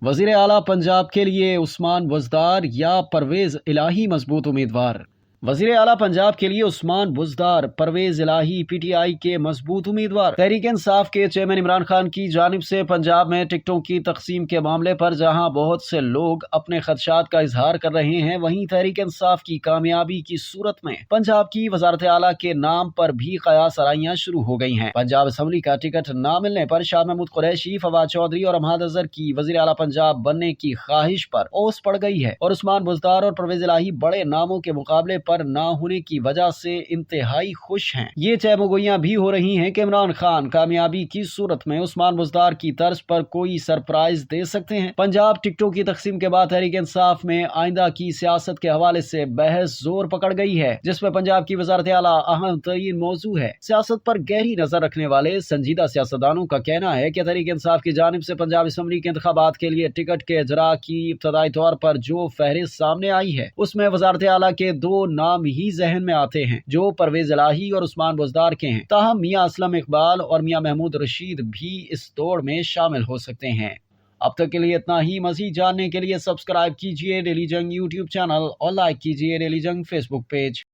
वजीर आला पंजाब के लिए उस्मान बुज़दार या परवेज इलाही मजबूत उम्मीदवार। वजीर आला पंजाब के लिए उस्मान बुज़दार परवेज इलाही पीटीआई के मजबूत उम्मीदवार। तहरीक इंसाफ के चेयरमैन इमरान खान की जानिब से पंजाब में टिकटों की तकसीम के मामले पर जहां बहुत से लोग अपने खदशात का इजहार कर रहे हैं, वहीं तहरीक इंसाफ की कामयाबी की सूरत में पंजाब की वजारत आला के नाम पर भी कयास आराइयां शुरू हो गई हैं। पंजाब असम्बली का टिकट न मिलने पर शाह महमूद कुरैशी, फवाद चौधरी और अहमद अजहर की वजीर आला पंजाब बनने की ख्वाहिश पर ओस पड़ गई है और उस्मान बुज़दार और परवेज इलाही बड़े नामों के मुकाबले पर ना होने की वजह से इंतहाई खुश हैं। ये तयमुगोइयां भी हो रही हैं कि इमरान खान कामयाबी की सूरत में उस्मान बुज़दार की तर्ज पर कोई सरप्राइज दे सकते हैं। पंजाब टिकटों की तकसीम के बाद तहरीक इंसाफ में आइंदा की सियासत के हवाले से बहस जोर पकड़ गई है, जिसमें पंजाब की वजारत आला अहम तरीन मौजू है। सियासत पर गहरी नजर रखने वाले संजीदा सियासतदानों का कहना है कि तहरीक इंसाफ की जानिब से पंजाब असम्बली के इंतखाबात के लिए टिकट के इजरा की इब्तदाई तौर पर जो फहरिस्त सामने आई है, उसमें वजारत आला के दो नाम ही जहन में आते हैं, जो परवेज इलाही और उस्मान बुज़दार के हैं। ताहम मियां असलम इकबाल और मियां महमूद रशीद भी इस दौड़ में शामिल हो सकते हैं। अब तक के लिए इतना ही। मज़ीद जानने के लिए सब्सक्राइब कीजिए डेली जंग यूट्यूब चैनल और लाइक कीजिए डेली जंग फेसबुक पेज।